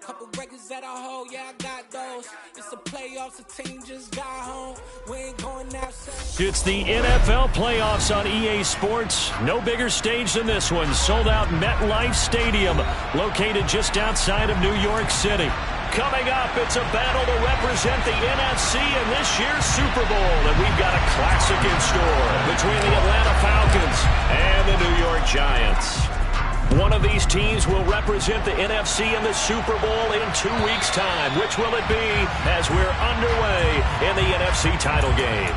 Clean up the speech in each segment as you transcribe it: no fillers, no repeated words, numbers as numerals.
Couple records that I hold, yeah, I got those. It's the playoffs, the team just got home. We ain't going outside. It's the NFL playoffs on EA Sports. No bigger stage than this one. Sold out MetLife Stadium, located just outside of New York City. Coming up, it's a battle to represent the NFC in this year's Super Bowl. And we've got a classic in store between the Atlanta Falcons and the New York Giants. One of these teams will represent the NFC in the Super Bowl in 2 weeks' time. Which will it be as we're underway in the NFC title game?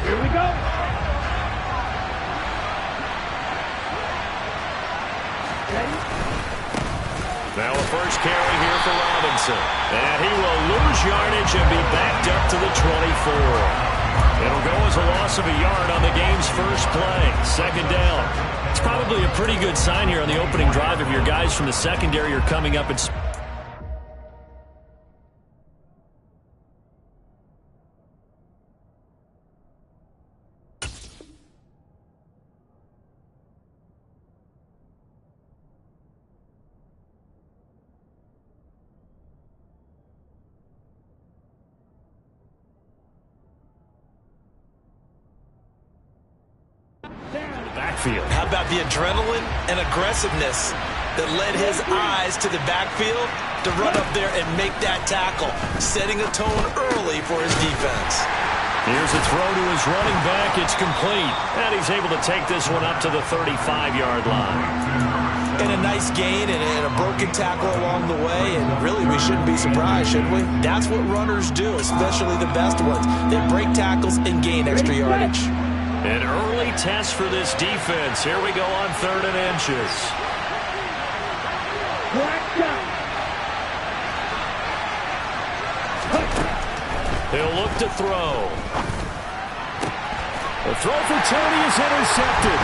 Here we go. Now a first carry here for Robinson. And he will lose yardage and be backed up to the 24. It'll go as a loss of a yard on the game's first play. Second down. It's probably a pretty good sign here on the opening drive if your guys from the secondary are coming up and backfield. How about the adrenaline and aggressiveness that led his eyes to the backfield to run up there and make that tackle, setting a tone early for his defense. Here's a throw to his running back. It's complete. And he's able to take this one up to the 35-yard line. And a nice gain and a broken tackle along the way. And really, we shouldn't be surprised, should we? That's what runners do, especially the best ones. They break tackles and gain extra yardage. An early test for this defense. Here we go on 3rd and inches. He'll look to throw. The throw for Tony is intercepted.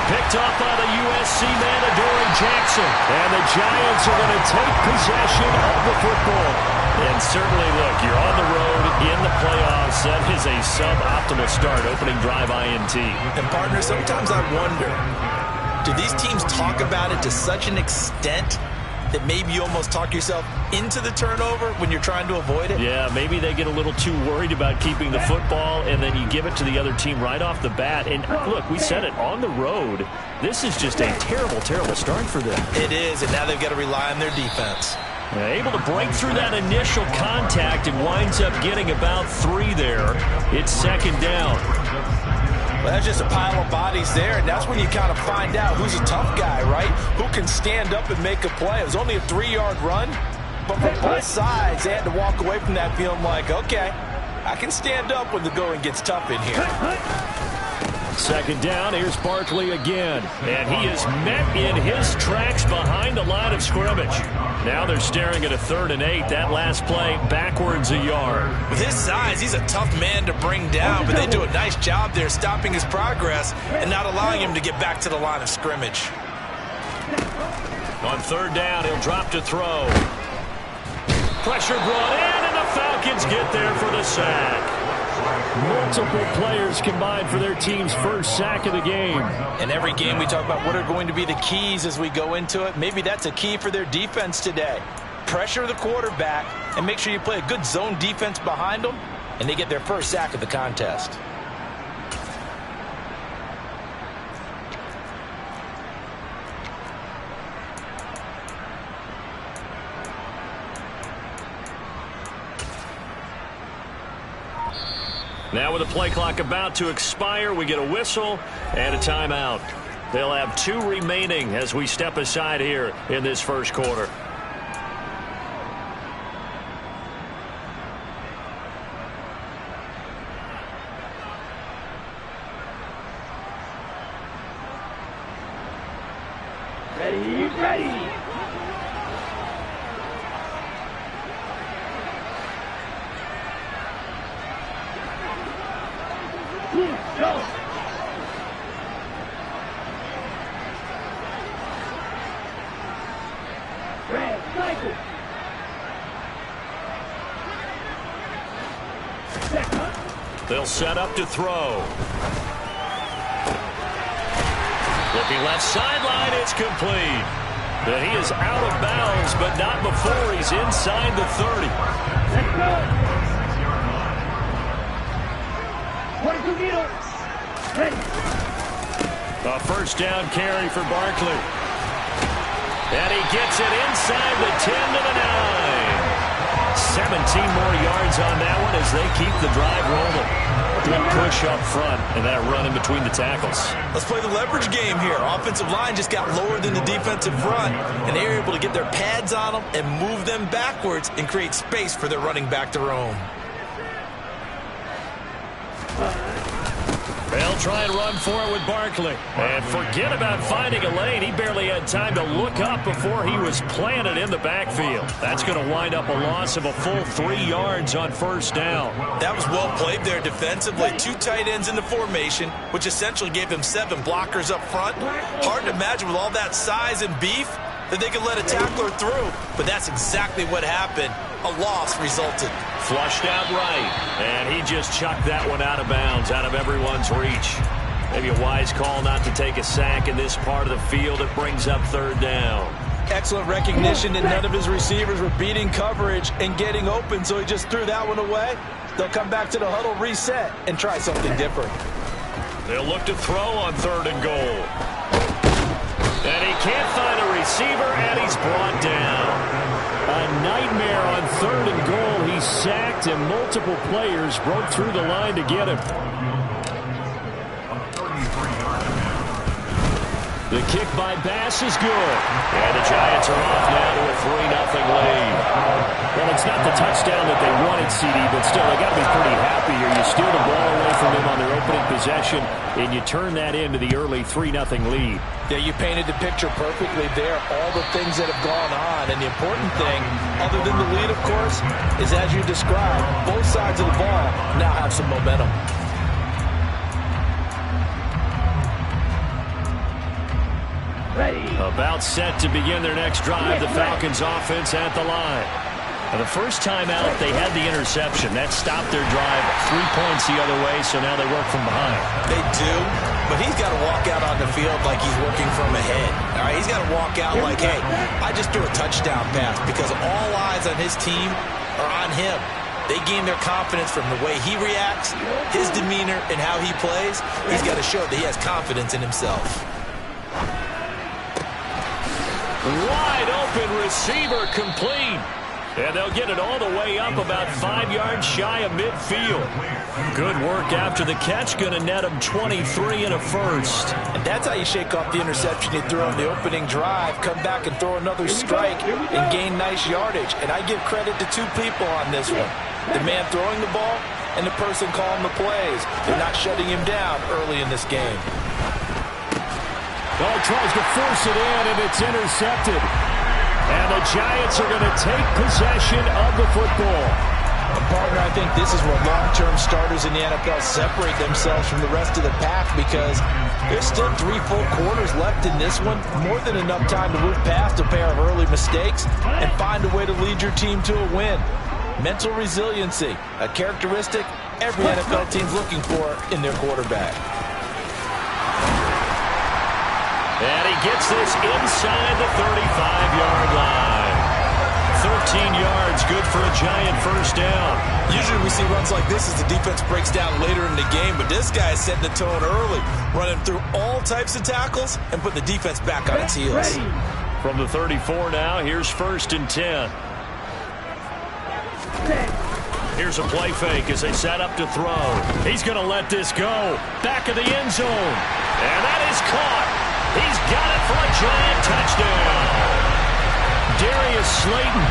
Picked off by the USC man, Adoree Jackson. And the Giants are going to take possession of the football. And certainly, look, you're on the road in the playoffs. That is a suboptimal start, opening drive INT. And, partner, sometimes I wonder, do these teams talk about it to such an extent that maybe you almost talk yourself into the turnover when you're trying to avoid it? Yeah, maybe they get a little too worried about keeping the football, and then you give it to the other team right off the bat. And, look, we said it, on the road, this is just a terrible, terrible start for them. It is, and now they've got to rely on their defense. Able to break through that initial contact and winds up getting about 3 there. It's 2nd down. Well, that's just a pile of bodies there, and that's when you kind of find out who's a tough guy, right? Who can stand up and make a play. It was only a 3-yard run, but from both sides, they had to walk away from that feeling like, okay, I can stand up when the going gets tough in here. 2nd down, here's Barkley again. And he is met in his tracks behind the line of scrimmage. Now they're staring at a 3rd and 8. That last play, backwards a yard. With his size, he's a tough man to bring down, but they do a nice job there stopping his progress and not allowing him to get back to the line of scrimmage. On 3rd down, he'll drop to throw. Pressure brought in, and the Falcons get there for the sack. Multiple players combined for their team's first sack of the game. In every game, we talk about what are going to be the keys as we go into it. Maybe that's a key for their defense today. Pressure the quarterback and make sure you play a good zone defense behind them, and they get their first sack of the contest. Now with the play clock about to expire, we get a whistle and a timeout. They'll have 2 remaining as we step aside here in this first quarter. Ready. Go. Red cycle. They'll set up to throw. Looking left sideline, it's complete. And he is out of bounds, but not before he's inside the 30. Let's go. 22 Needle. Ready. A first down carry for Barkley. And he gets it inside the 10 to the 9. 17 more yards on that one as they keep the drive rolling. Good push up front and that run in between the tackles. Let's play the leverage game here. Offensive line just got lower than the defensive front, and they were able to get their pads on them and move them backwards and create space for their running back to roam. They'll try and run for it with Barkley. And forget about finding a lane. He barely had time to look up before he was planted in the backfield. That's going to wind up a loss of a full 3 yards on first down. That was well played there defensively. 2 tight ends in the formation, which essentially gave him 7 blockers up front. Hard to imagine with all that size and beef that they could let a tackler through. But that's exactly what happened. A loss resulted. Flushed out right, and he just chucked that one out of bounds, out of everyone's reach. Maybe a wise call not to take a sack in this part of the field. It brings up third down. Excellent recognition that none of his receivers were beating coverage and getting open, so he just threw that one away. They'll come back to the huddle, reset, and try something different. They'll look to throw on 3rd and goal. And he can't find a receiver, and he's brought down. A nightmare on 3rd and goal. He's sacked, and multiple players broke through the line to get him. The kick by Bass is good. And the Giants are off now to a 3-0 lead. Well, it's not the touchdown that they wanted, CD, but still, they got to be pretty happy here. You steal the ball away from them on their opening possession, and you turn that into the early 3-0 lead. Yeah, you painted the picture perfectly there. All the things that have gone on. And the important thing, other than the lead, of course, is as you described, both sides of the ball now have some momentum. Ready. About set to begin their next drive, the Falcons offense at the line. And the first time out, they had the interception. That stopped their drive 3 points the other way, so now they work from behind. They do, but he's got to walk out on the field like he's working from ahead. All right, he's got to walk out like, hey, I just threw a touchdown pass because all eyes on his team are on him. They gain their confidence from the way he reacts, his demeanor, and how he plays. He's got to show that he has confidence in himself. Wide open receiver complete. And they'll get it all the way up about 5 yards shy of midfield. Good work after the catch. Going to net him 23 and a first. And that's how you shake off the interception you threw on the opening drive. Come back and throw another strike and gain nice yardage. And I give credit to 2 people on this one. The man throwing the ball and the person calling the plays. They're not shutting him down early in this game. Oh, tries to force it in, and it's intercepted. And the Giants are going to take possession of the football. Partner, I think this is where long-term starters in the NFL separate themselves from the rest of the pack because there's still 3 full quarters left in this one. More than enough time to move past a pair of early mistakes and find a way to lead your team to a win. Mental resiliency, a characteristic every NFL team's looking for in their quarterback. And he gets this inside the 35-yard line. 13 yards, good for a Giant first down. Usually we see runs like this as the defense breaks down later in the game, but this guy is setting the tone early, running through all types of tackles and put the defense back on its heels. From the 34 now, here's 1st and 10. Here's a play fake as they set up to throw. He's going to let this go. Back of the end zone. And that is caught. He's got it for a Giant touchdown. Darius Slayton,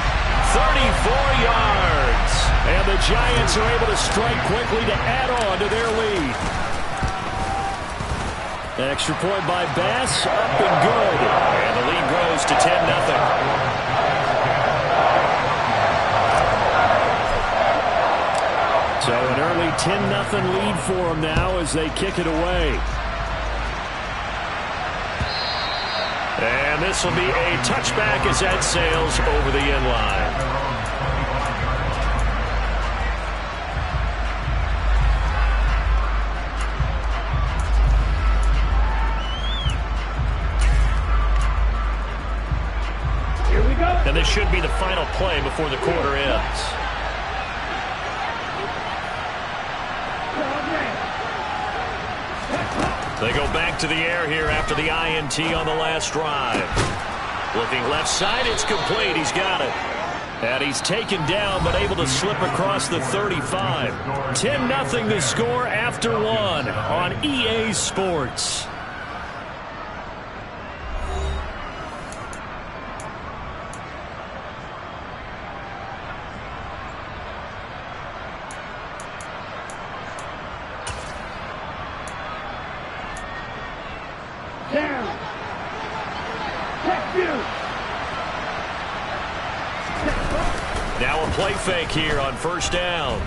34 yards. And the Giants are able to strike quickly to add on to their lead. Extra point by Bass, up and good. And the lead grows to 10-0. So an early 10-0 lead for them now as they kick it away. And this will be a touchback as that sails over the end line. And this should be the final play before the quarter ends. They go back to the air here after the INT on the last drive. Looking left side, it's complete. He's got it. And he's taken down, but able to slip across the 35. 10-0 the score after one on EA Sports. Down. Check you. Now a play fake here on first down.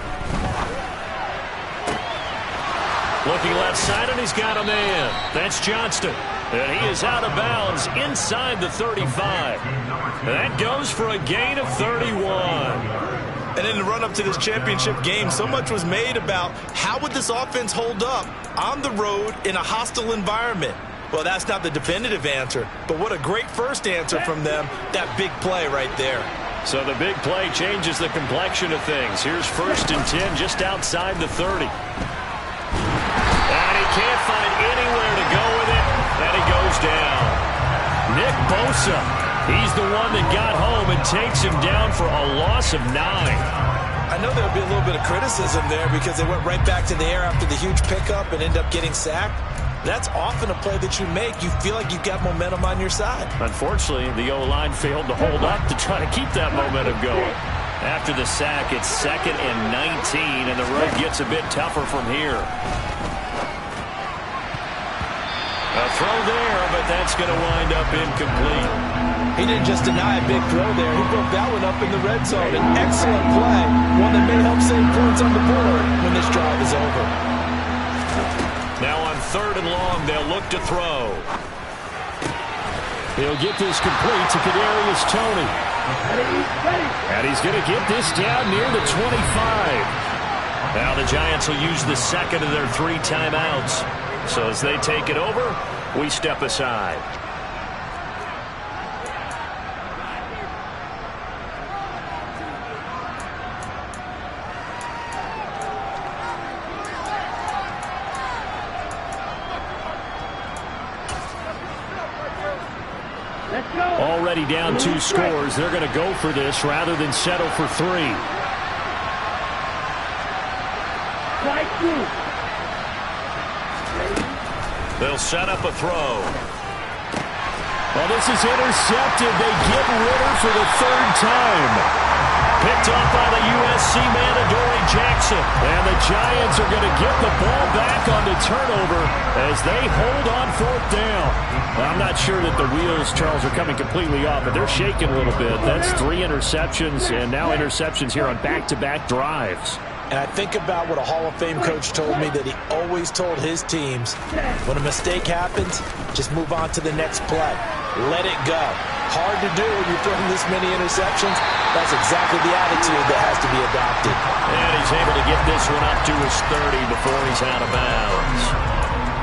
Looking left side, and he's got a man. That's Johnston. And he is out of bounds inside the 35. That goes for a gain of 31. And in the run-up to this championship game, so much was made about how would this offense hold up on the road in a hostile environment. Well, that's not the definitive answer, but what a great first answer from them, that big play right there. So the big play changes the complexion of things. Here's 1st and 10 just outside the 30. And he can't find anywhere to go with it, and he goes down. Nick Bosa, he's the one that got home and takes him down for a loss of 9. I know there'll be a little bit of criticism there because they went right back to the air after the huge pickup and end up getting sacked. That's often a play that you make. You feel like you've got momentum on your side. Unfortunately, the O-line failed to hold up to try to keep that momentum going. After the sack, it's 2nd and 19, and the road gets a bit tougher from here. A throw there, but that's going to wind up incomplete. He didn't just deny a big throw there. He broke that one up in the red zone. An excellent play, one that may help save points on the board when this drive is over. Now on 3rd and long, they'll look to throw. He'll get this complete to Kadarius Toney. And he's going to get this down near the 25. Now the Giants will use the second of their 3 timeouts. So as they take it over, we step aside. Already down 2 scores. They're going to go for this rather than settle for 3. They'll set up a throw. Well, this is intercepted. They get Ritter for the 3rd time. Picked off by the USC man, Adoree Jackson. And the Giants are going to get the ball back on the turnover as they hold on 4th down. Well, I'm not sure that the wheels, Charles, are coming completely off, but they're shaking a little bit. That's 3 interceptions, and now interceptions here on back-to-back drives. And I think about what a Hall of Fame coach told me that he always told his teams, when a mistake happens, just move on to the next play. Let it go. Hard to do when you're throwing this many interceptions. That's exactly the attitude that has to be adopted. And he's able to get this one up to his 30 before he's out of bounds.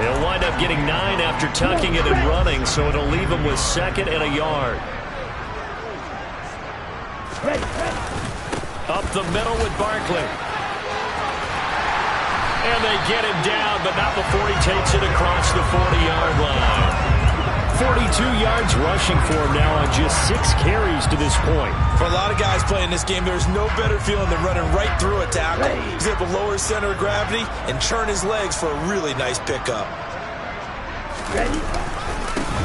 He'll wind up getting 9 after tucking it and running, so it'll leave him with 2nd and a yard. Up the middle with Barkley. And they get him down, but not before he takes it across the 40-yard line. 42 yards rushing for him now on just 6 carries to this point. For a lot of guys playing this game, there's no better feeling than running right through a tackle. He's able to lower his center of gravity and churn his legs for a really nice pickup.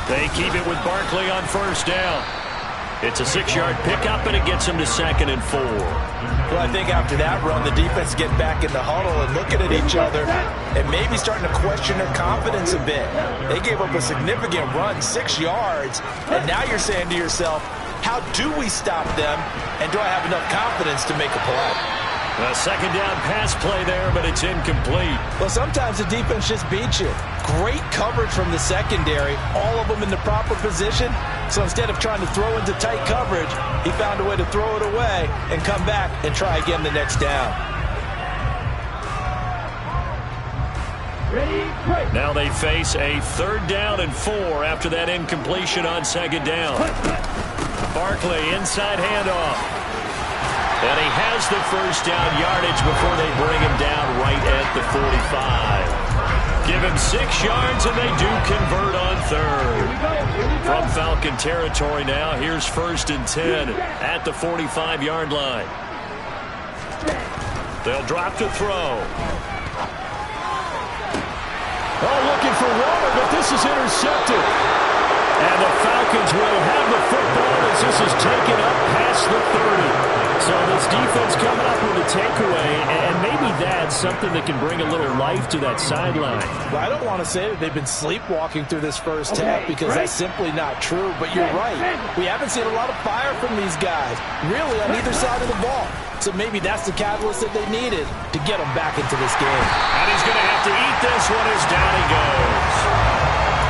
They keep it with Barkley on 1st down. It's a 6-yard pickup, and it gets him to 2nd and 4. Well, I think after that run, the defense get back in the huddle and looking at each other and maybe starting to question their confidence a bit. They gave up a significant run, 6 yards, and now you're saying to yourself, how do we stop them, and do I have enough confidence to make a play? A 2nd down pass play there, but it's incomplete. Well, sometimes the defense just beats you. Great coverage from the secondary, all of them in the proper position. So instead of trying to throw into tight coverage, he found a way to throw it away and come back and try again the next down. Now they face a 3rd down and 4 after that incompletion on 2nd down. Barkley, inside handoff. And he has the first down yardage before they bring him down right at the 45. Give him 6 yards, and they do convert on third. From Falcon territory now, here's 1st and 10 at the 45-yard line. They'll drop to throw. Oh, looking for Water, but this is intercepted. And the Falcons will have the football as this is taken up past the 30. So this defense coming up with a takeaway, and maybe that's something that can bring a little life to that sideline. Well, I don't want to say that they've been sleepwalking through this first half because that's simply not true, but you're right. We haven't seen a lot of fire from these guys, really, on either side of the ball. So maybe that's the catalyst that they needed to get them back into this game. And he's going to have to eat this one as down he goes.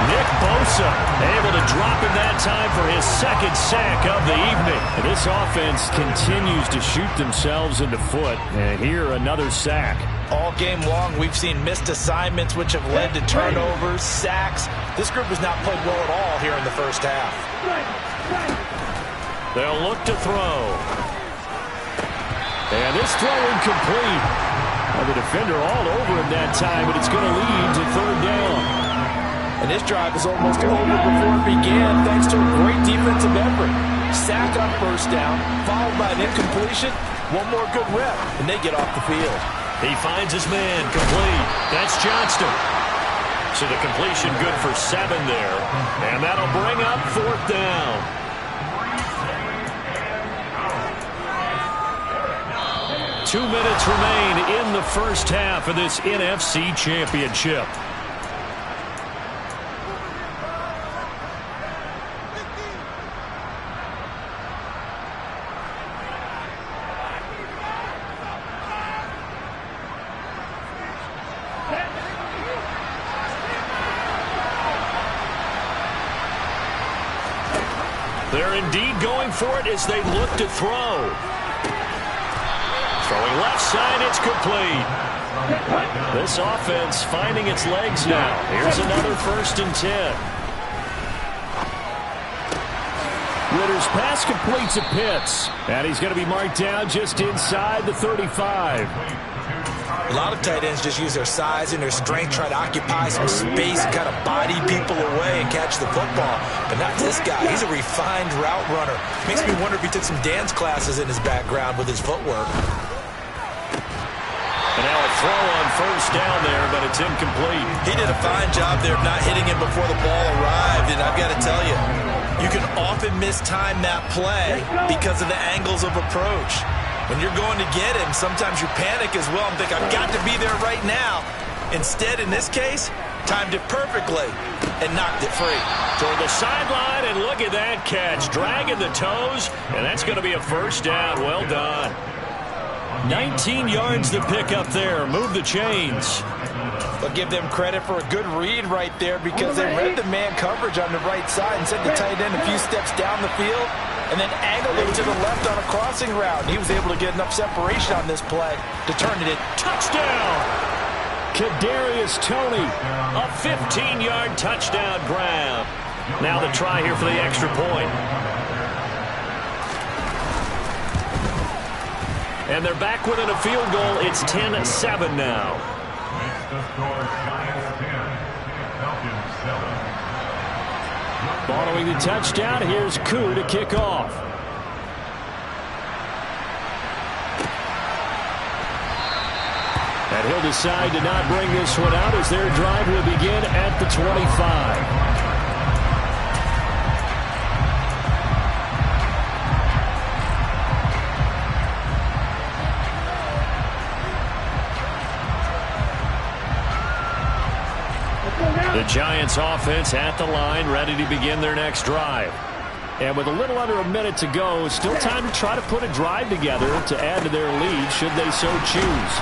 Nick Bosa able to drop in that time for his 2nd sack of the evening. And this offense continues to shoot themselves in the foot. And here, another sack. All game long, we've seen missed assignments, which have led to turnovers, sacks. This group has not played well at all here in the first half. They'll look to throw. And this throw incomplete. The defender all over him that time, but it's going to lead to 3rd down. And this drive is almost over before it began, thanks to a great defensive effort. Sack on 1st down, followed by an incompletion. One more good rep, and they get off the field. He finds his man, complete. That's Johnston. So the completion good for 7 there. And that'll bring up 4th down. Two minutes remain in the first half of this NFC Championship. They're indeed going for it as they look to throw. Throwing left side, it's complete. This offense finding its legs now. Here's another 1st and 10. Ritter's pass completes at Pitts. And he's going to be marked down just inside the 35. A lot of tight ends just use their size and their strength, try to occupy some space and kind of body people away and catch the football. But not this guy. He's a refined route runner. Makes me wonder if he took some dance classes in his background with his footwork. And now a throw on 1st down there, but it's incomplete. He did a fine job there of not hitting him before the ball arrived, and I've got to tell you, you can often mistime that play because of the angles of approach. When you're going to get him, sometimes you panic as well and think, I've got to be there right now. Instead, in this case, timed it perfectly and knocked it free. Toward the sideline, and look at that catch. Dragging the toes, and that's going to be a 1st down. Well done. 19 yards to pick up there. Move the chains. I'll give them credit for a good read right there because they read the man coverage on the right side and sent the tight end a few steps down the field and then angled him to the left on a crossing route. And he was able to get enough separation on this play to turn it in. Touchdown! Kadarius Toney, a 15-yard touchdown grab. Now the try here for the extra point. And they're back within a field goal. It's 10-7 now. Following the touchdown, here's Koo to kick off. And he'll decide to not bring this one out as their drive will begin at the 25. The Giants offense at the line, ready to begin their next drive. And with a little under a minute to go, still time to try to put a drive together to add to their lead should they so choose.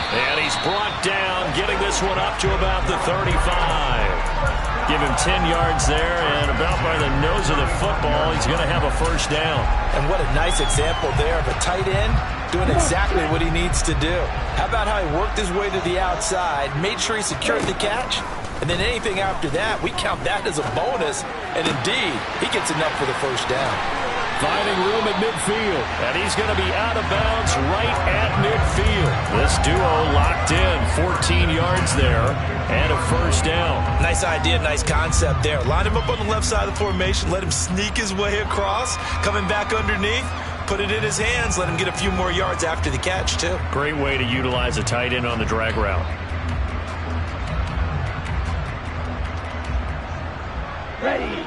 And he's brought down, getting this one up to about the 35. Give him 10 yards there, and about by the nose of the football, he's going to have a 1st down. And what a nice example there of a tight end doing exactly what he needs to do. How about how he worked his way to the outside, made sure he secured the catch, And then anything after that, we count that as a bonus. And indeed, he gets enough for the first down. Finding room at midfield. And he's going to be out of bounds right at midfield. This duo locked in. 14 yards there and a first down. Nice idea, nice concept there. Line him up on the left side of the formation. Let him sneak his way across. Coming back underneath. Put it in his hands. Let him get a few more yards after the catch, too. Great way to utilize a tight end on the drag route.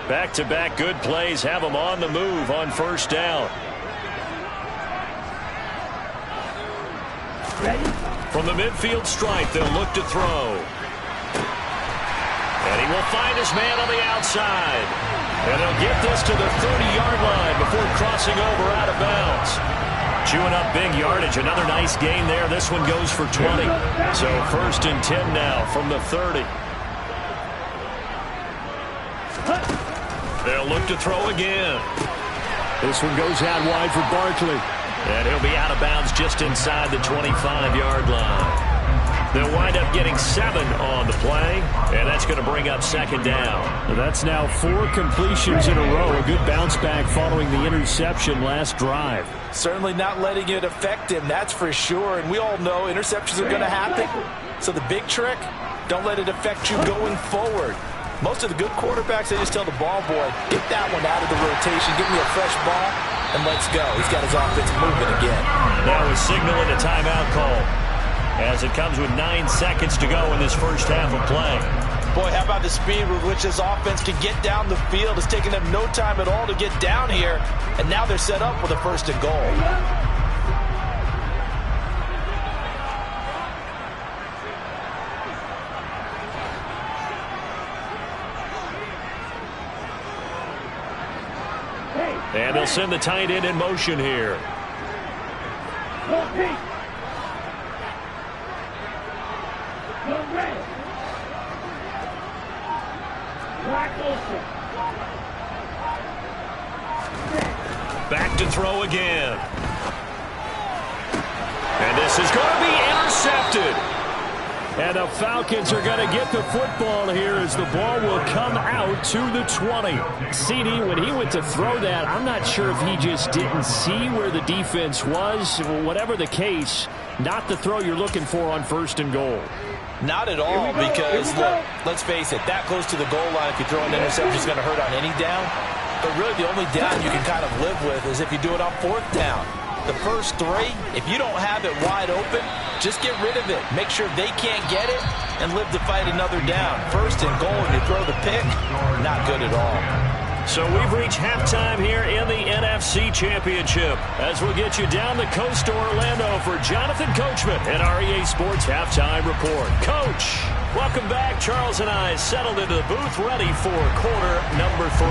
Back-to-back good plays have him on the move on first down. From the midfield stripe, they'll look to throw. And he will find his man on the outside. And they'll get this to the 30-yard line before crossing over out of bounds. Chewing up big yardage. Another nice gain there. This one goes for 20. So 1st and 10 now from the 30. They'll look to throw again. This one goes out wide for Barkley. And he'll be out of bounds just inside the 25-yard line. They'll wind up getting 7 on the play, and that's going to bring up 2nd down. Well, that's now 4 completions in a row. A good bounce back following the interception last drive. Certainly not letting it affect him, that's for sure. And we all know interceptions are going to happen. So the big trick, don't let it affect you going forward. Most of the good quarterbacks, they just tell the ball boy, get that one out of the rotation, give me a fresh ball, and let's go. He's got his offense moving again. That was signaling a timeout call, as it comes with 9 seconds to go in this first half of play. Boy, how about the speed with which this offense can get down the field? It's taking them no time at all to get down here, and now they're set up with a 1st and goal. And they'll send the tight end in motion here. Back to throw again. And this is going to be intercepted. And the Falcons are going to get the football here as the ball will come out to the 20. CD, when he went to throw that, I'm not sure if he just didn't see where the defense was. Whatever the case, not the throw you're looking for on 1st and goal. Not at all, because, look, let's face it, that close to the goal line, if you throw an interception, is going to hurt on any down. But really, the only down you can kind of live with is if you do it on 4th down. The first 3, if you don't have it wide open, just get rid of it. Make sure they can't get it and live to fight another down. 1st and goal, and you throw the pick, not good at all. So we've reached halftime here in the NFC Championship, as we'll get you down the coast to Orlando for Jonathan Coachman at our EA Sports Halftime Report. Coach, welcome back. Charles and I settled into the booth ready for quarter number 3.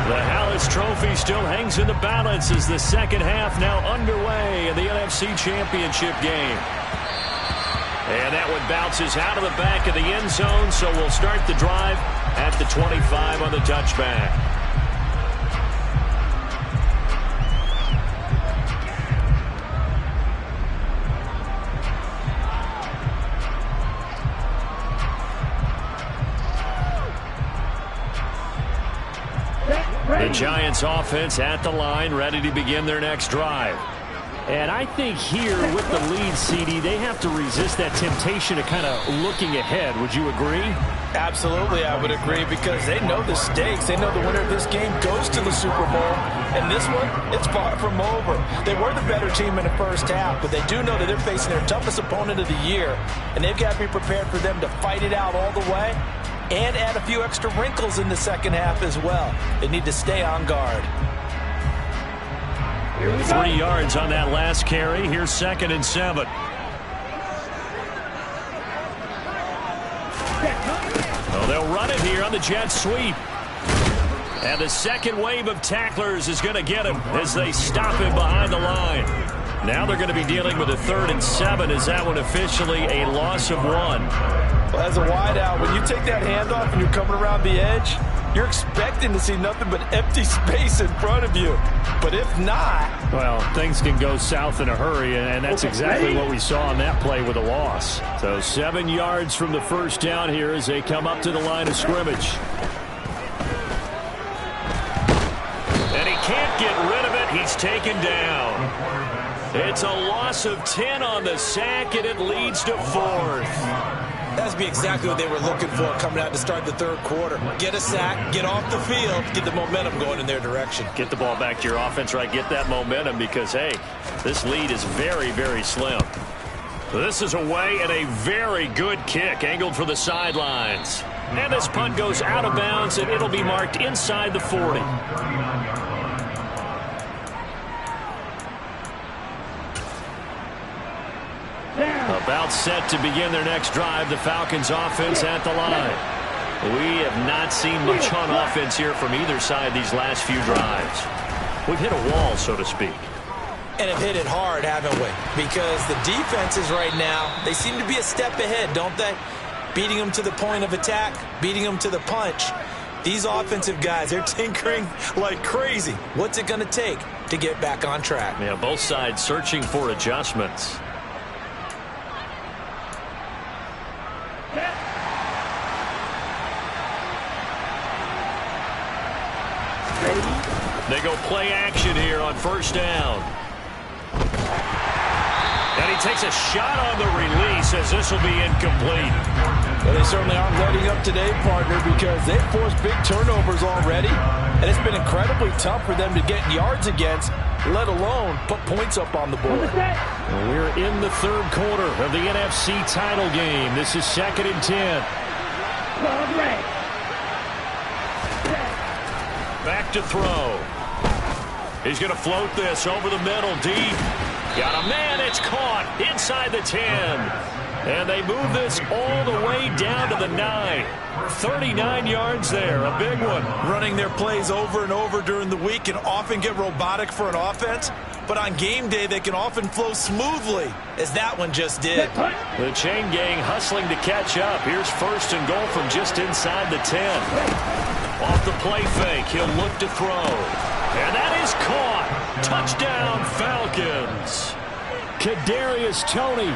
The Hallis Trophy still hangs in the balance as the 2nd half now underway in the NFC Championship game. And that one bounces out of the back of the end zone, so we'll start the drive at the 25 on the touchback. The Giants offense at the line, ready to begin their next drive. And I think here with the lead, CD, they have to resist that temptation of kind of looking ahead. Would you agree? Absolutely, I would agree, because they know the stakes. They know the winner of this game goes to the Super Bowl. And this one, it's far from over. They were the better team in the first half, but they do know that they're facing their toughest opponent of the year. And they've got to be prepared for them to fight it out all the way and add a few extra wrinkles in the second half as well. They need to stay on guard. 3 yards on that last carry. Here's 2nd and 7. Well, they'll run it here on the jet sweep. And the second wave of tacklers is going to get him as they stop him behind the line. Now they're going to be dealing with a 3rd and 7. Is that one officially a loss of 1? Well, as a wideout, when you take that handoff and you're coming around the edge, you're expecting to see nothing but empty space in front of you. But if not... Well, things can go south in a hurry, and that's exactly what we saw on that play with a loss. So 7 yards from the first down here as they come up to the line of scrimmage. And he can't get rid of it. He's taken down. It's a loss of 10 on the sack, and it leads to 4th. That's be exactly what they were looking for coming out to start the 3rd quarter. Get a sack, get off the field, get the momentum going in their direction. Get the ball back to your offense, right? Get that momentum because, hey, this lead is very, very slim. This is away and a very good kick angled for the sidelines. And this punt goes out of bounds, and it'll be marked inside the 40. About set to begin their next drive. The Falcons offense at the line. We have not seen much on offense here from either side these last few drives. We've hit a wall, so to speak. And have hit it hard, haven't we? Because the defenses right now, they seem to be a step ahead, don't they? Beating them to the point of attack, beating them to the punch. These offensive guys, they're tinkering like crazy. What's it going to take to get back on track? Yeah, both sides searching for adjustments. They go play action here on first down. And he takes a shot on the release as this will be incomplete. Well, they certainly aren't letting up today, partner, because they've forced big turnovers already. And it's been incredibly tough for them to get yards against, let alone put points up on the board. Well, we're in the 3rd quarter of the NFC title game. This is 2nd and 10. Back to throw. He's going to float this over the middle, deep. Got a man, it's caught inside the 10. And they move this all the way down to the 9. 39 yards there, a big one. Running their plays over and over during the week can often get robotic for an offense, but on game day they can often flow smoothly, as that one just did. The chain gang hustling to catch up. Here's 1st and goal from just inside the 10. Off the play fake, he'll look to throw. And that is caught. Touchdown, Falcons. Kadarius Toney,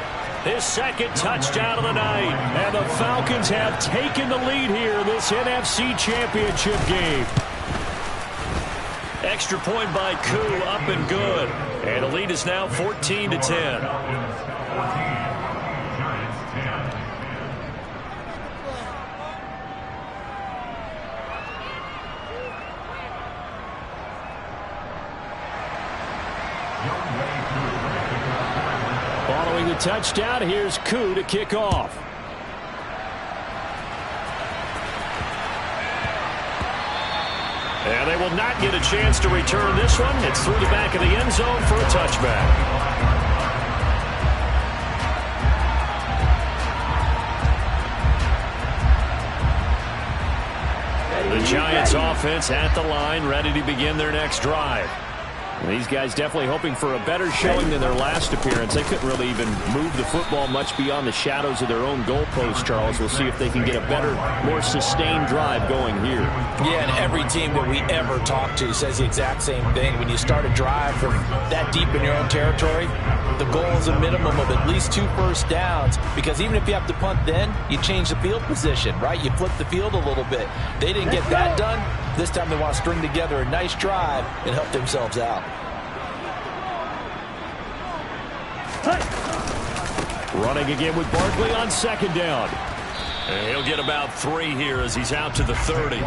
his 2nd touchdown of the night. And the Falcons have taken the lead here in this NFC Championship game. Extra point by Koo, up and good. And the lead is now 14-10. Following the touchdown, here's Koo to kick off. And they will not get a chance to return this one. It's through the back of the end zone for a touchback. The Giants offense at the line, ready to begin their next drive. These guys definitely hoping for a better showing than their last appearance. They couldn't really even move the football much beyond the shadows of their own goalpost, Charles. We'll see if they can get a better, more sustained drive going here. Yeah, and every team that we ever talk to says the exact same thing. When you start a drive from that deep in your own territory, the goal is a minimum of at least 2 first downs, because even if you have to punt then, you change the field position, right? You flip the field a little bit. They didn't get that done. This time they want to string together a nice drive and help themselves out. Running again with Barkley on 2nd down. And he'll get about 3 here as he's out to the 30.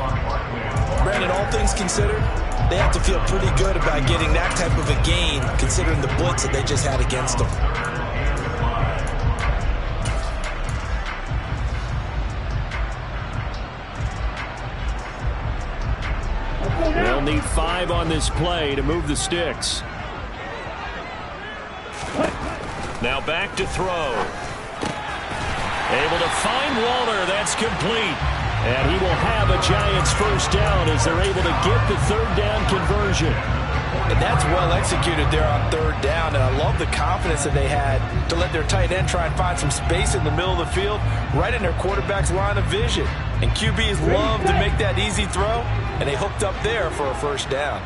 Brandon, all things considered, they have to feel pretty good about getting that type of a gain, considering the blitz that they just had against them. They'll need 5 on this play to move the sticks. Now back to throw. Able to find Waller. That's complete. And he will have a Giants first down as they're able to get the 3rd down conversion. And that's well executed there on third down. And I love the confidence that they had to let their tight end try and find some space in the middle of the field, right in their quarterback's line of vision. And QBs love to make that easy throw, and they hooked up there for a first down.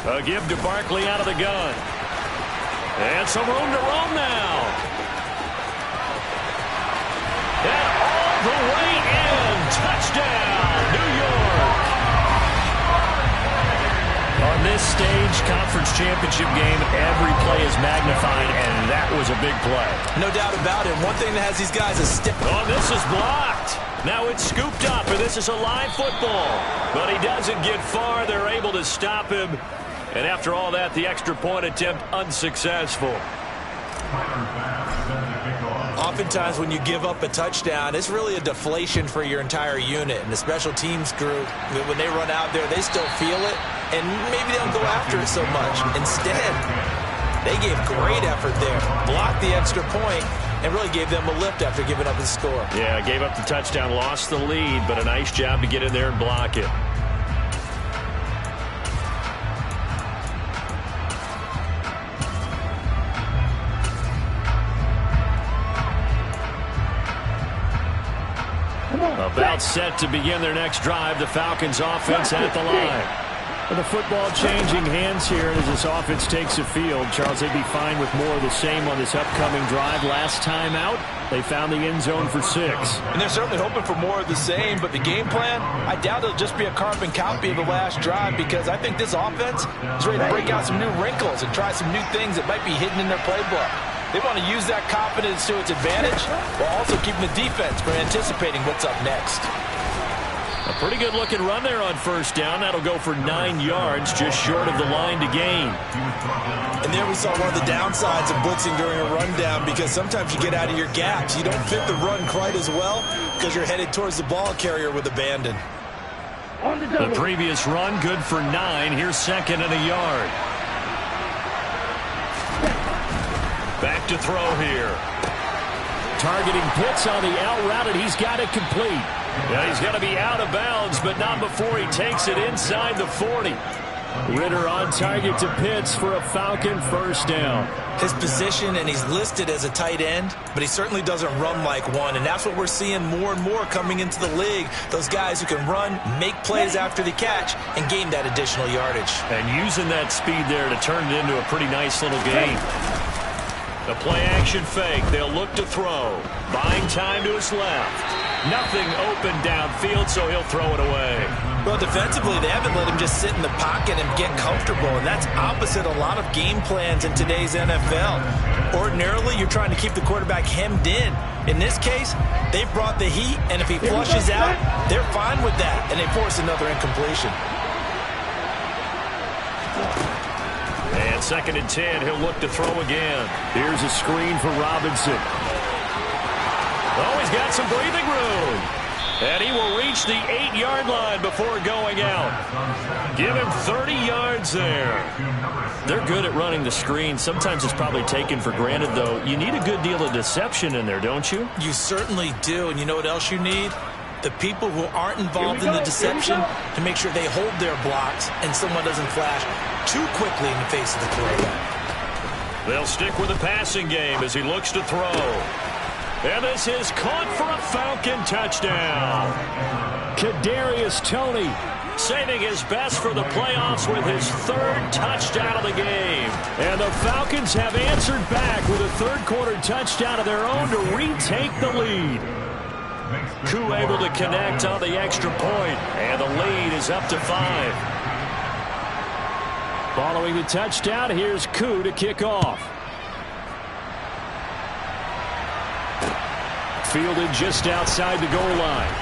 A give to Barkley out of the gun. And some room to roam now. And all the way in. Touchdown, New York. On this stage, conference championship game, every play is magnified, and that was a big play. No doubt about it. One thing that has these guys is stiff. Oh, this is blocked. Now it's scooped up, and this is a live football. But he doesn't get far. They're able to stop him. And after all that, the extra point attempt unsuccessful. Oftentimes when you give up a touchdown, it's really a deflation for your entire unit. And the special teams group, when they run out there, they still feel it. And maybe they don't go after it so much. Instead, they gave great effort there. Blocked the extra point and really gave them a lift after giving up the score. Yeah, gave up the touchdown, lost the lead, but a nice job to get in there and block it. About set to begin their next drive. The Falcons offense at the line. Well, the football changing hands here as this offense takes the field. Charles, they'd be fine with more of the same on this upcoming drive. Last time out, they found the end zone for 6. And they're certainly hoping for more of the same, but the game plan, I doubt it'll just be a carbon copy of the last drive, because I think this offense is ready to break out some new wrinkles and try some new things that might be hidden in their playbook. They want to use that confidence to its advantage while also keeping the defense from anticipating what's up next. A pretty good looking run there on first down. That'll go for 9 yards, just short of the line to gain. And there we saw one of the downsides of blitzing during a rundown, because sometimes you get out of your gaps. You don't fit the run quite as well because you're headed towards the ball carrier with abandon. The previous run, good for 9. Here's second and a yard. Back to throw here. Targeting Pitts on the out route, and he's got it complete. Yeah, he's got to be out of bounds, but not before he takes it inside the 40. Ritter on target to Pitts for a Falcon first down. His position, and he's listed as a tight end, but he certainly doesn't run like one, and that's what we're seeing more and more coming into the league. Those guys who can run, make plays after the catch, and gain that additional yardage. And using that speed there to turn it into a pretty nice little game. The play-action fake. They'll look to throw. Buying time to his left. Nothing open downfield, so he'll throw it away. Well, defensively, they haven't let him just sit in the pocket and get comfortable, and that's opposite a lot of game plans in today's NFL. Ordinarily, you're trying to keep the quarterback hemmed in. In this case, they've brought the heat, and if he flushes out, they're fine with that, and they force another incompletion. And second and 10, he'll look to throw again. Here's a screen for Robinson. Oh, he's got some breathing room. And he will reach the 8-yard line before going out. Give him 30 yards there. They're good at running the screen. Sometimes it's probably taken for granted, though. You need a good deal of deception in there, don't you? You certainly do. And you know what else you need? The people who aren't involved in the deception to make sure they hold their blocks and someone doesn't flash too quickly in the face of the quarterback. They'll stick with the passing game as he looks to throw. And this is caught for a Falcon touchdown. Kadarius Toney saving his best for the playoffs with his 3rd touchdown of the game. And the Falcons have answered back with a third-quarter touchdown of their own to retake the lead. Koo able to connect on the extra point, and the lead is up to 5. Following the touchdown, here's Koo to kick off. Fielded just outside the goal line.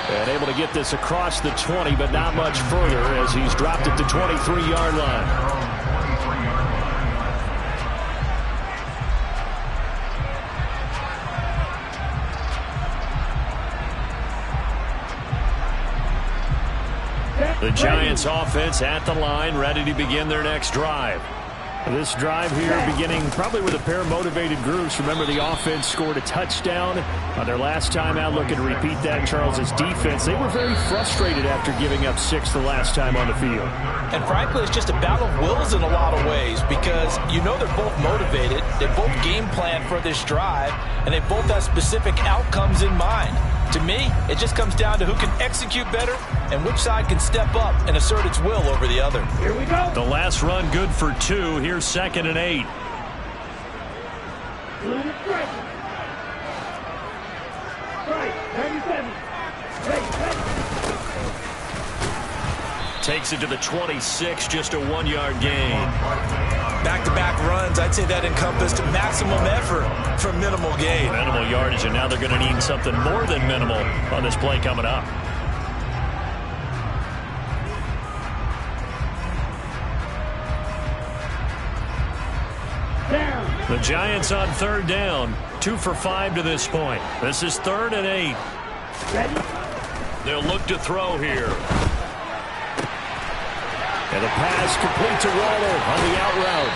And able to get this across the 20, but not much further as he's dropped at the 23-yard line. The Giants offense at the line, ready to begin their next drive. This drive here beginning probably with a pair of motivated groups. Remember, the offense scored a touchdown on their last time out. Looking to repeat that. Charles's defense, they were very frustrated after giving up 6 the last time on the field. And frankly, it's just a battle of wills in a lot of ways because you know they're both motivated. They both game plan for this drive, and they both have specific outcomes in mind. To me, it just comes down to who can execute better and which side can step up and assert its will over the other. Here we go. The last run good for 2. Here's 2nd and 8. Takes it to the 26, just a 1-yard gain. Back-to-back runs, I'd say that encompassed maximum effort for minimal gain. Minimal yardage, and now they're going to need something more than minimal on this play coming up. The Giants on 3rd down, 2 for 5 to this point. This is 3rd and 8. They'll look to throw here. And the pass complete to Waller on the out route.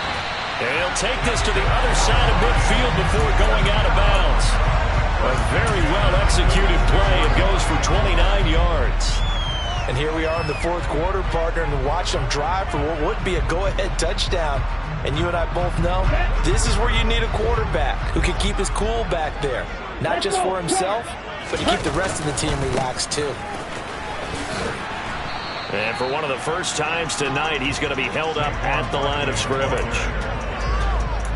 And he'll take this to the other side of midfield before going out of bounds. A very well-executed play. It goes for 29 yards. And here we are in the 4th quarter, partner, and watch them drive for what would be a go-ahead touchdown. And you and I both know this is where you need a quarterback who can keep his cool back there. Not just for himself, but to keep the rest of the team relaxed too. And for one of the first times tonight, he's going to be held up at the line of scrimmage.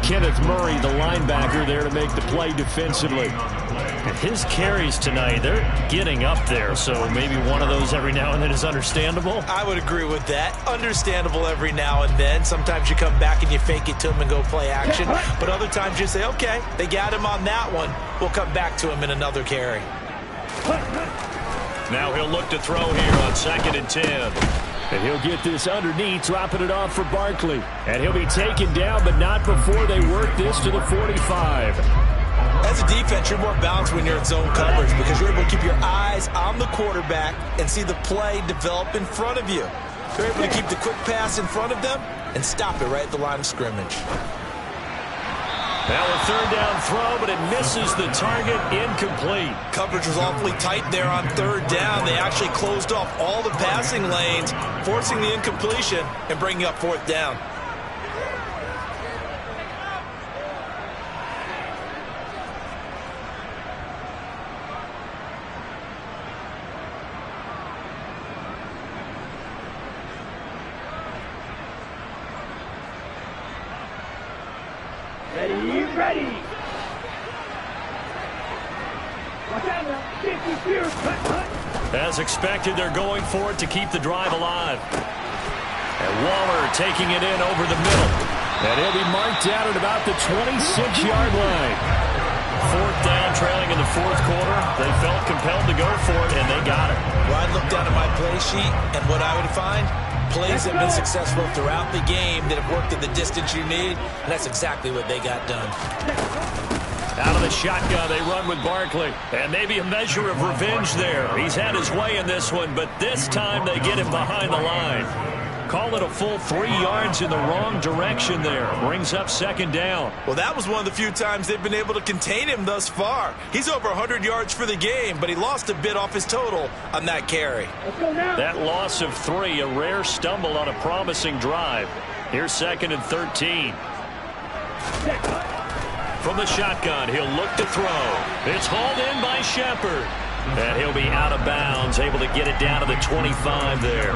Kenneth Murray, the linebacker, there to make the play defensively. And his carries tonight, they're getting up there, so maybe one of those every now and then is understandable. I would agree with that. Understandable every now and then. Sometimes you come back and you fake it to him and go play action. But other times you say, okay, they got him on that one. We'll come back to him in another carry. Now he'll look to throw here on 2nd and 10. And he'll get this underneath, dropping it off for Barkley. And he'll be taken down, but not before they work this to the 45. As a defense, you're more balanced when you're in zone coverage because you're able to keep your eyes on the quarterback and see the play develop in front of you. You're able to keep the quick pass in front of them and stop it right at the line of scrimmage. Now a 3rd down throw, but it misses the target, incomplete. Coverage was awfully tight there on 3rd down. They actually closed off all the passing lanes, forcing the incompletion and bringing up 4th down. Ready. As expected, they're going for it to keep the drive alive. And Waller taking it in over the middle. And he'll be marked out at about the 26-yard line. 4th down, trailing in the 4th quarter. They felt compelled to go for it, and they got it. Well, I'd look down at my play sheet, and what I would find, plays have been successful throughout the game that have worked at the distance you need, and that's exactly what they got done. Out of the shotgun, they run with Barkley. And maybe a measure of revenge there. He's had his way in this one, but this time they get him behind the line. Call it a full 3 yards in the wrong direction there. Brings up 2nd down. Well, that was one of the few times they've been able to contain him thus far. He's over 100 yards for the game, but he lost a bit off his total on that carry. Let's go now. That loss of 3, a rare stumble on a promising drive. Here's 2nd and 13. From the shotgun, he'll look to throw. It's hauled in by Shepard. And he'll be out of bounds, able to get it down to the 25 there.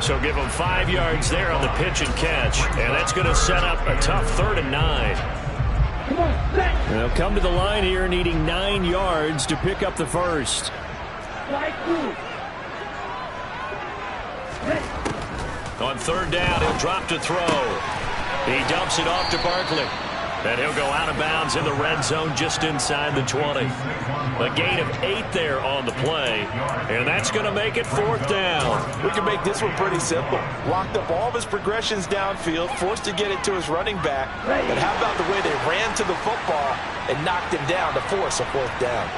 So give him 5 yards there on the pitch and catch. And that's going to set up a tough 3rd and 9. Come on, set. They'll come to the line here needing 9 yards to pick up the first. Slide through. On 3rd down, he'll drop to throw. He dumps it off to Barkley. And he'll go out of bounds in the red zone just inside the 20. A gain of 8 there on the play. And that's going to make it 4th down. We can make this one pretty simple. Locked up all of his progressions downfield, forced to get it to his running back. But how about the way they ran to the football and knocked him down to force a 4th down?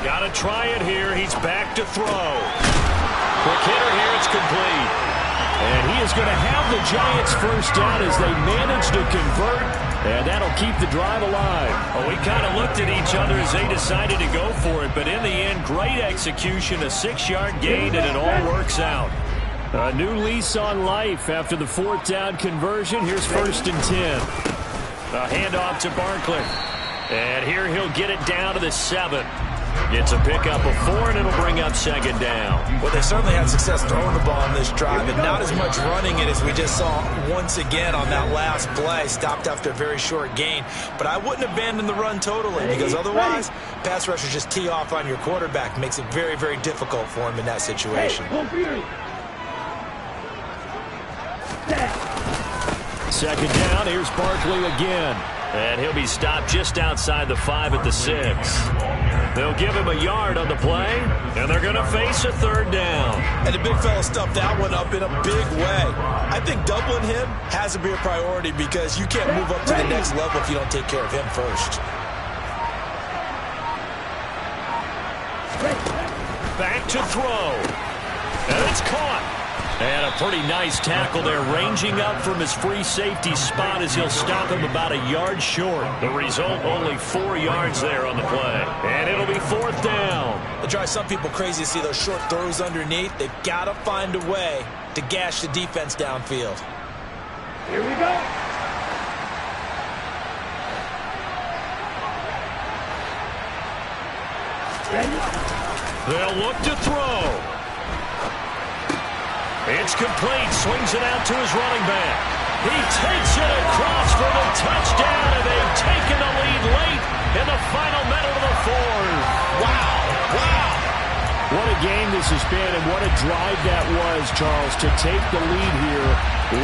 Got to try it here. He's back to throw. Quick hitter here. It's complete. And he is going to have the Giants first down as they manage to convert. And that'll keep the drive alive. Oh, we kind of looked at each other as they decided to go for it. But in the end, great execution, a 6-yard gain, and it all works out. A new lease on life after the 4th down conversion. Here's 1st and 10. A handoff to Barkley. And here he'll get it down to the 7. Gets a pickup of 4, and it'll bring up 2nd down. Well, they certainly had success throwing the ball on this drive, and not as much running it as we just saw once again on that last play. Stopped after a very short gain. But I wouldn't abandon the run totally, because otherwise, pass rushers just tee off on your quarterback. Makes it very, very difficult for him in that situation. 2nd down. Here's Barkley again. And he'll be stopped just outside the 5 at the 6. They'll give him a yard on the play, and they're going to face a 3rd down. And the big fella stuffed that one up in a big way. I think doubling him has to be a priority because you can't move up to the next level if you don't take care of him first. Back to throw. And it's caught. And a pretty nice tackle there, ranging up from his free safety spot as he'll stop him about a yard short. The result, only 4 yards there on the play. And it'll be 4th down. It drives some people crazy to see those short throws underneath. They've got to find a way to gash the defense downfield. Here we go. They'll look to throw. It's complete. Swings it out to his running back. He takes it across for the touchdown, and they've taken the lead late in the final minute of the 4th. Wow. Wow. What a game this has been, and what a drive that was, Charles, to take the lead here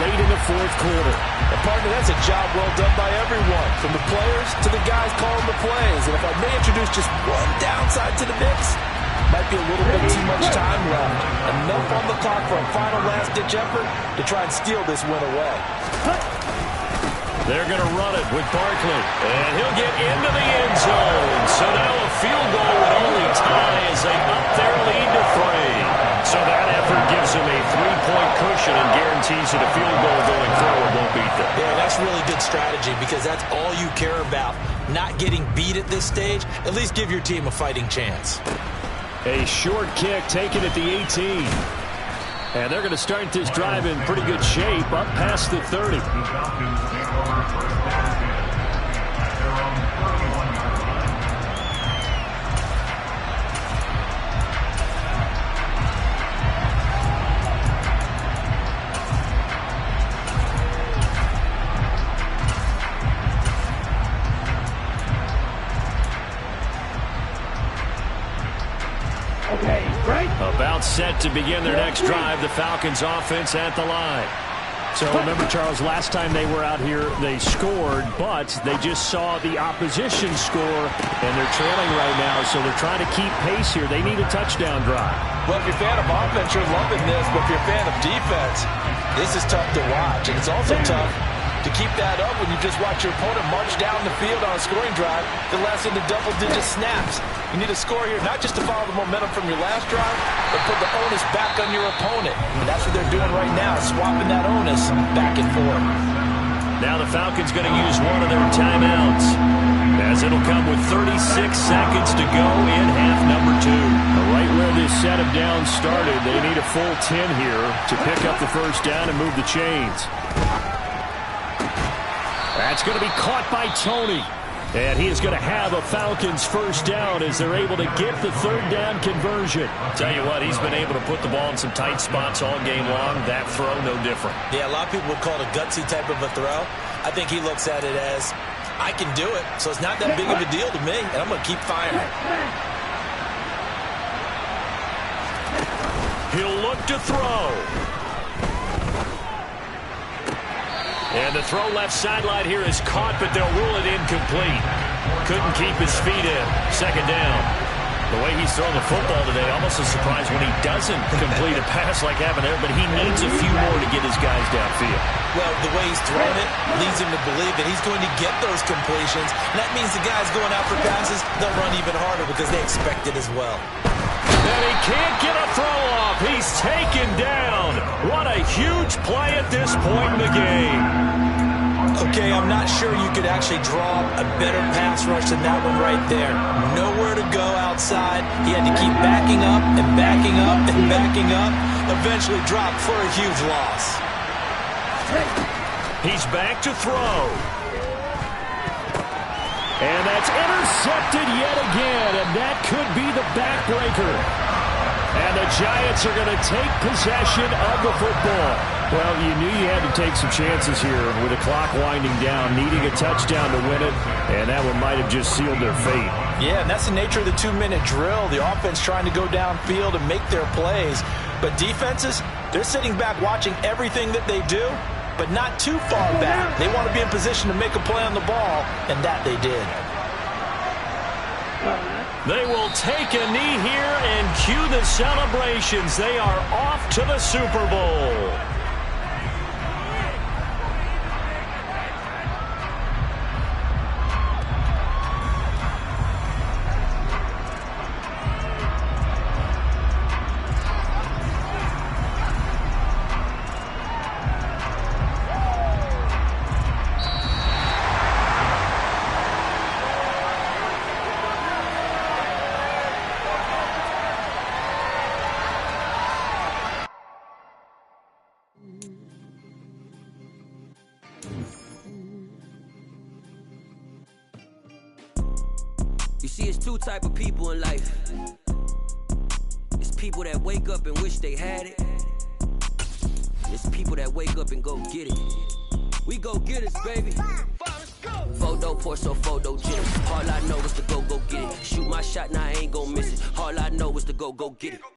late in the 4th quarter. And partner, that's a job well done by everyone, from the players to the guys calling the plays. And if I may introduce just one downside to the mix, might be a little bit too much time left. Enough on the clock for a final last-ditch effort to try and steal this win away. They're going to run it with Barkley. And he'll get into the end zone. So now a field goal would only tie as they up their lead to 3. So that effort gives them a 3-point cushion and guarantees that a field goal going forward won't beat them. Yeah, that's really good strategy because that's all you care about. Not getting beat at this stage. At least give your team a fighting chance. A short kick taken at the 18. And they're going to start this drive in pretty good shape, up past the 30. About set to begin their next drive, the Falcons offense at the line. So remember, Charles, last time they were out here, they scored, but they just saw the opposition score, and they're trailing right now, so they're trying to keep pace here. They need a touchdown drive. Well, if you're a fan of offense, you're loving this, but if you're a fan of defense, this is tough to watch, and it's also tough to keep that up when you just watch your opponent march down the field on a scoring drive that lasts into double-digit snaps. You need a score here, not just to follow the momentum from your last drive, but put the onus back on your opponent. And that's what they're doing right now, swapping that onus back and forth. Now the Falcons going to use one of their timeouts, as it'll come with 36 seconds to go in half number 2. Right where this set of downs started, they need a full 10 here to pick up the first down and move the chains. That's going to be caught by Tony. And he is going to have a Falcons first down as they're able to get the 3rd down conversion. Tell you what, he's been able to put the ball in some tight spots all game long. That throw, no different. Yeah, a lot of people would call it a gutsy type of a throw. I think he looks at it as, I can do it, so it's not that big of a deal to me, and I'm going to keep firing. He'll look to throw. And the throw left sideline here is caught, but they'll rule it incomplete. Couldn't keep his feet in. 2nd down. The way he's throwing the football today, almost a surprise when he doesn't complete a pass like happened there, but he needs a few more to get his guys downfield. Well, the way he's throwing it leads him to believe that he's going to get those completions. And that means the guys going out for passes, they'll run even harder because they expect it as well. And he can't get a throw off. He's taken down. What a huge play at this point in the game. Okay, I'm not sure you could actually draw a better pass rush than that one right there. Nowhere to go outside. He had to keep backing up and backing up and backing up. Eventually dropped for a huge loss. He's back to throw. And that's intercepted yet again, and that could be the backbreaker. And the Giants are going to take possession of the football. Well, you knew you had to take some chances here with the clock winding down, needing a touchdown to win it, and that one might have just sealed their fate. Yeah, and that's the nature of the 2-minute drill. The offense trying to go downfield and make their plays. But defenses, they're sitting back watching everything that they do, but not too far back. They want to be in position to make a play on the ball, and that they did. They will take a knee here and cue the celebrations. They are off to the Super Bowl. You see, it's two type of people in life. It's people that wake up and wish they had it. It's people that wake up and go get it. We go get it, baby. Photo pour so photo jitters. All I know is to go get it. Shoot my shot, now I ain't gon' miss it. All I know is to go get it.